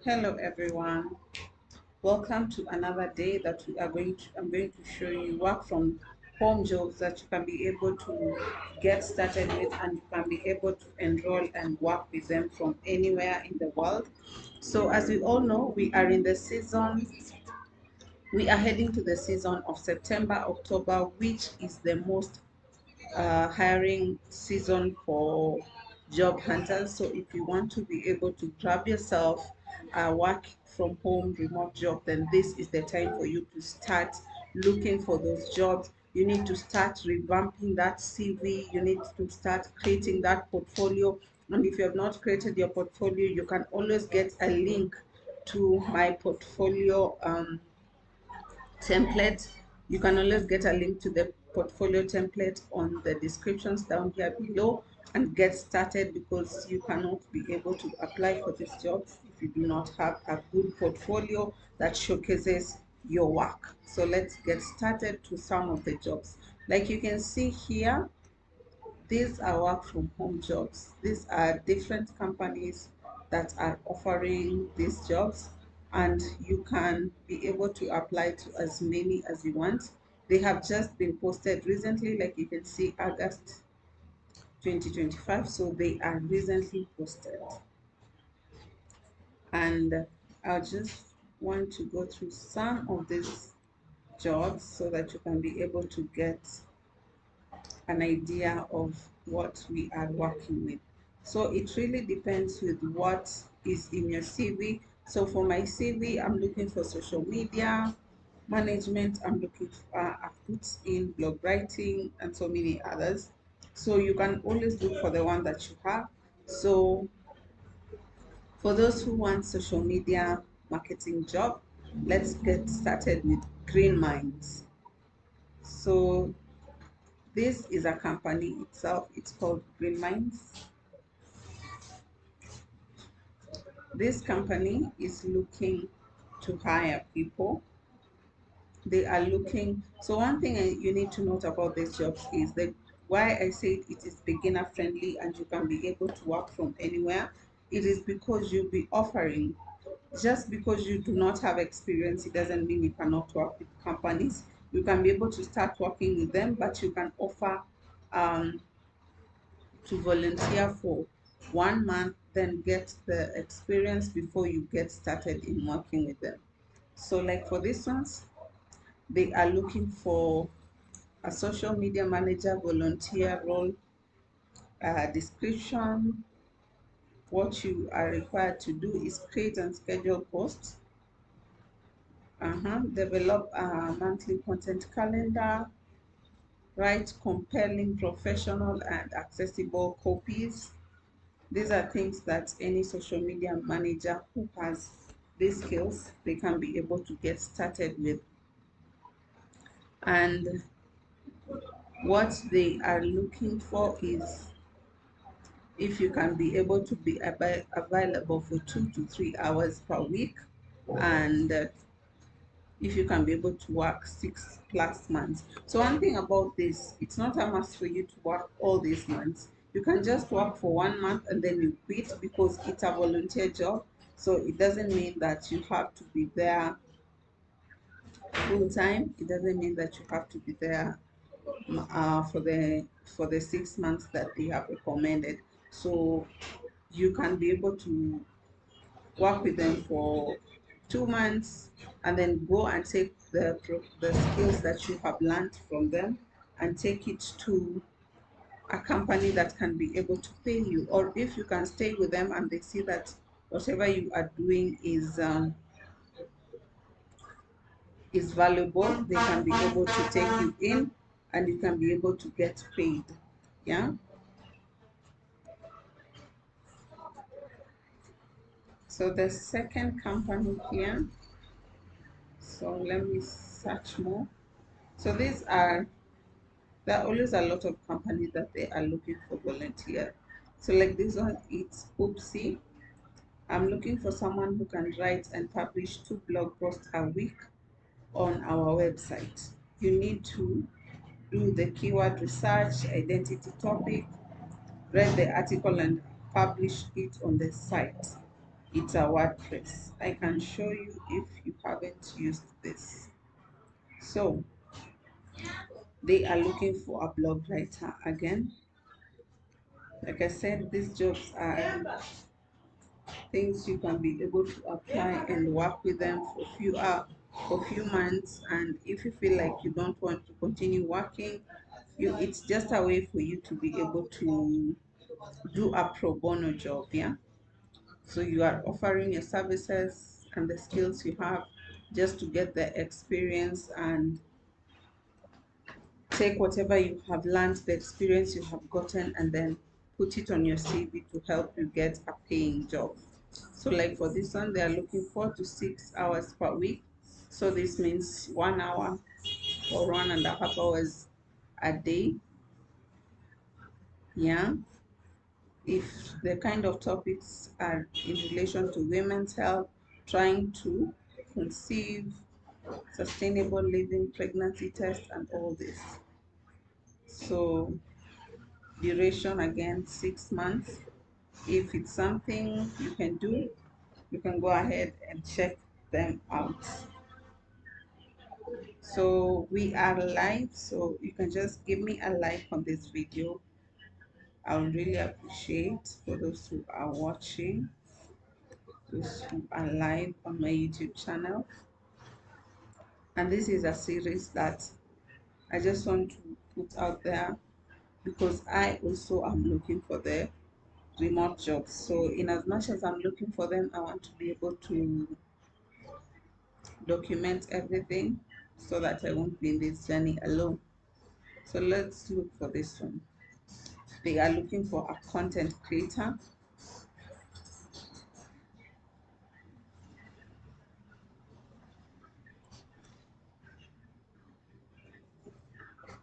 Hello everyone, welcome to another day that I'm going to show you work from home jobs that you can be able to get started with, and you can be able to enroll and work with them from anywhere in the world. So as we all know, we are heading to the season of September, October, which is the most hiring season for job hunters. So if you want to be able to grab yourself a work from home remote job, then this is the time for you to start looking for those jobs. You need to start revamping that CV. You need to start creating that portfolio. And if you have not created your portfolio, you can always get a link to my portfolio template. You can always get a link to the portfolio template on the descriptions down here below and get started, because you cannot be able to apply for these jobs if you do not have a good portfolio that showcases your work. So let's get started to some of the jobs. Like you can see here, these are work from home jobs. These are different companies that are offering these jobs, and you can be able to apply to as many as you want. They have just been posted recently, like you can see, August 2025. So they are recently posted. And I just want to go through some of these jobs so that you can be able to get an idea of what we are working with. So it really depends with what is in your CV. So for my CV, I'm looking for social media management. I've put in blog writing and so many others. So you can always look for the one that you have. So for those who want social media marketing job, let's get started with Green Minds. So this is a company itself. It's called Green Minds. This company is looking to hire people. They are looking. So one thing you need to note about these jobs is that why I said it is beginner friendly and you can be able to work from anywhere. It is because you'll be offering. Just because you do not have experience, it doesn't mean you cannot work with companies. You can be able to start working with them, but you can offer um, to volunteer for 1 month, then get the experience before you get started in working with them. So like for these ones, they are looking for a social media manager volunteer role. Description: what you are required to do is create and schedule posts, develop a monthly content calendar, write compelling, professional and accessible copies. These are things that any social media manager who has these skills, they can be able to get started with. And what they are looking for is if you can be able to be available for 2 to 3 hours per week, and if you can be able to work 6+ months. So one thing about this, it's not a must for you to work all these months. You can just work for 1 month and then you quit, because it's a volunteer job. So it doesn't mean that you have to be there full time. It doesn't mean that you have to be there for the 6 months that they have recommended. So you can be able to work with them for 2 months, and then go and take the skills that you have learned from them and take it to a company that can be able to pay you. Or if you can stay with them and they see that whatever you are doing is valuable, they can be able to take you in and you can be able to get paid. Yeah. So the second company here, so let me search more. So there are always a lot of companies that they are looking for volunteer. So like this one, it's Oopsie. I'm looking for someone who can write and publish 2 blog posts a week on our website. You need to do the keyword research, identity topic, read the article and publish it on the site. It's a WordPress. I can show you if you haven't used this. So they are looking for a blog writer again. Like I said, these jobs are things you can be able to apply and work with them for few months. And if you feel like you don't want to continue working, it's just a way for you to be able to do a pro bono job. Yeah, so you are offering your services and the skills you have just to get the experience and take whatever you have learned, the experience you have gotten, and then put it on your CV to help you get a paying job. So like for this one, they are looking 4 to 6 hours per week. So this means 1 hour or 1.5 hours a day. Yeah. If the kind of topics are in relation to women's health, trying to conceive, sustainable living, pregnancy test, and all this. So duration again 6 months. If it's something you can do, you can go ahead and check them out. So we are live, so you can just give me a like on this video. I would really appreciate for those who are watching, those who are live on my YouTube channel. And this is a series that I just want to put out there because I also am looking for the remote jobs. So in as much as I'm looking for them, I want to be able to document everything so that I won't be in this journey alone. So let's look for this one. They are looking for a content creator.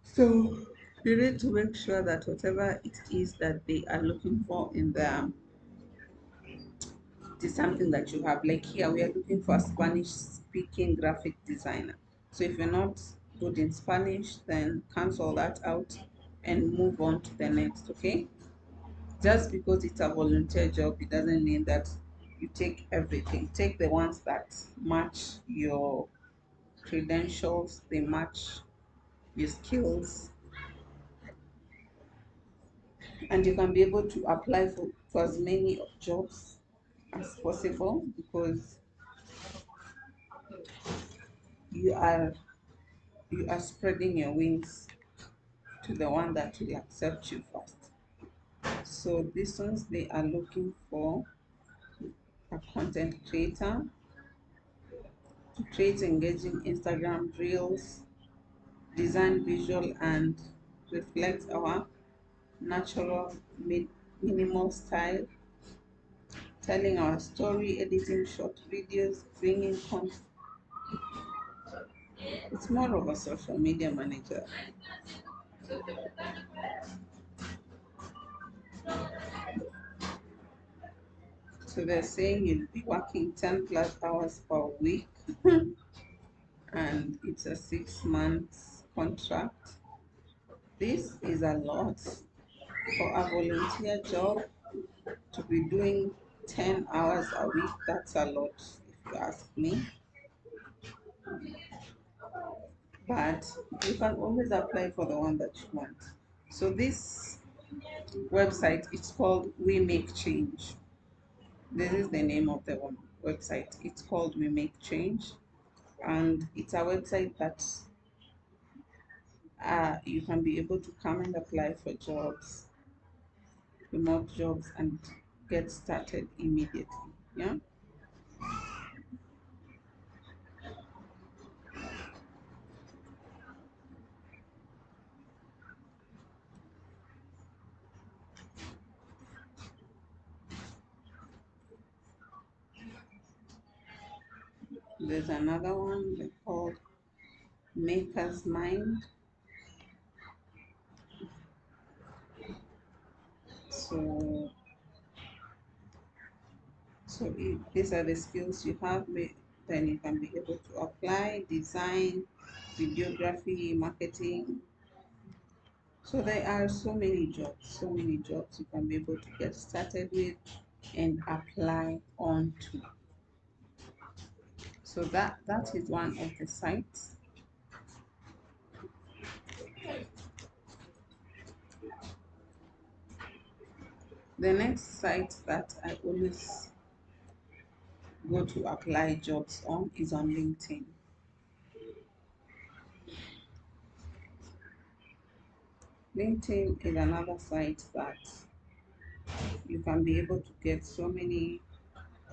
So you need to make sure that whatever it is that they are looking for in the is something that you have. Like here, we are looking for a Spanish speaking graphic designer. So if you're not good in Spanish, then cancel that out and move on to the next, okay? Just because it's a volunteer job, it doesn't mean that you take everything. Take the ones that match your credentials, they match your skills, and you can be able to apply for as many jobs as possible because you are spreading your wings to the one that will accept you first. So these ones, they are looking for a content creator to create engaging Instagram reels, design visual and reflect our natural minimal style, telling our story, editing short videos, bringing content. It's more of a social media manager. So they're saying you'll be working 10 plus hours per week and it's a 6 months contract. This is a lot for a volunteer job to be doing 10 hours a week. That's a lot if you ask me. But you can always apply for the one that you want. So this website, it's called We Make Change. This is the name of the website. It's called We Make Change, and it's a website that you can be able to come and apply for jobs, remote jobs, and get started immediately. Yeah. There's another one called Maker's Mind. So, if these are the skills you have, then you can be able to apply, design, videography, marketing. So there are so many jobs you can be able to get started with. and apply onto. So that is one of the sites. The next site that I always go to apply jobs on is on LinkedIn. LinkedIn is another site that you can be able to get so many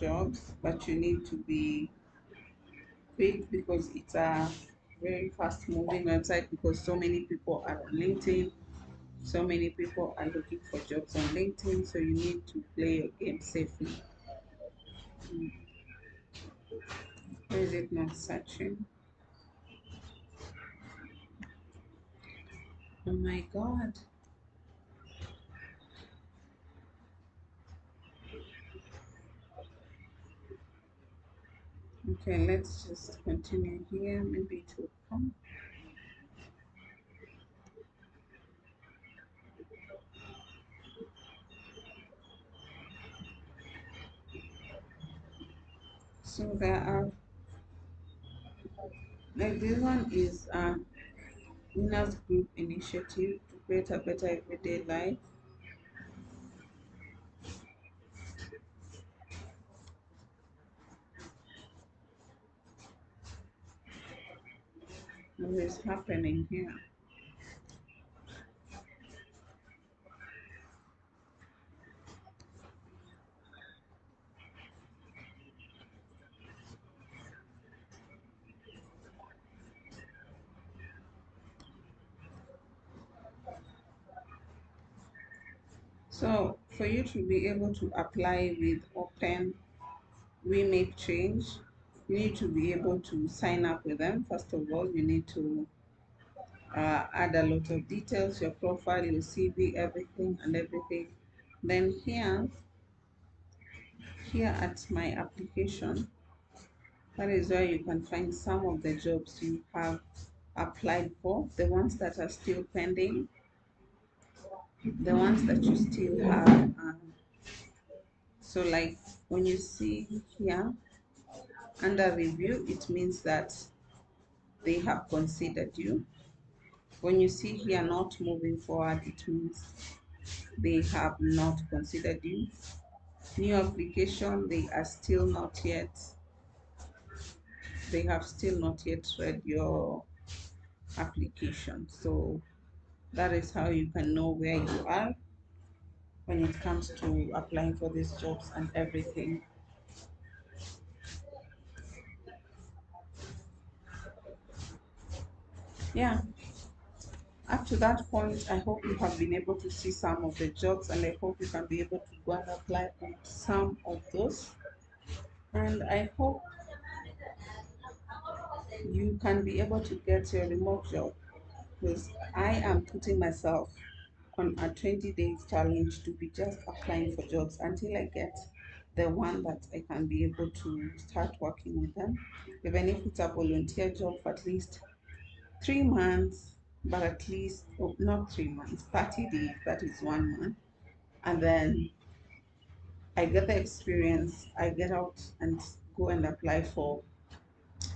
jobs, but you need to be quick because it's a very fast moving website, because so many people are on LinkedIn, so many people are looking for jobs on LinkedIn, so you need to play your game safely. Where is it not searching? Oh my god. Okay, let's just continue here. Maybe it will come. So there are, like this one is Winners Group Initiative to create a better everyday life. What is happening here? So for you to be able to apply with Open We Make Change, you need to be able to sign up with them. First of all, you need to add a lot of details, your profile, your CV, everything and everything. Then here at my application, that is where you can find some of the jobs you have applied for, the ones that are still pending, the ones that you still have. So like when you see here under review, it means that they have considered you. When you see here not moving forward, it means they have not considered you. New application, they are still not yet, they have still not yet read your application. So that is how you can know where you are when it comes to applying for these jobs and everything. Yeah, up to that point, I hope you have been able to see some of the jobs, and I hope you can be able to go and apply on some of those. And I hope you can be able to get your remote job, because I am putting myself on a 20 days challenge to be just applying for jobs until I get the one that I can be able to start working with them. Even if it's a volunteer job for at least 3 months, but at least, oh, not 3 months, 30 days, that is 1 month. And then I get the experience, I get out and go and apply for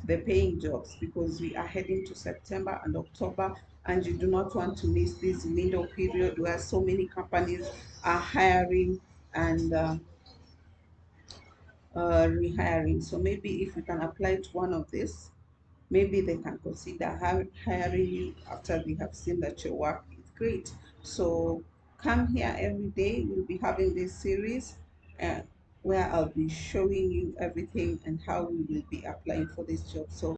the paying jobs, because we are heading to September and October, and you do not want to miss this window period where so many companies are hiring and rehiring. So maybe if you can apply to one of these, maybe they can consider hiring you after they have seen that your work is great. So come here every day. We'll be having this series uh, where I'll be showing you everything and how we will be applying for this job. So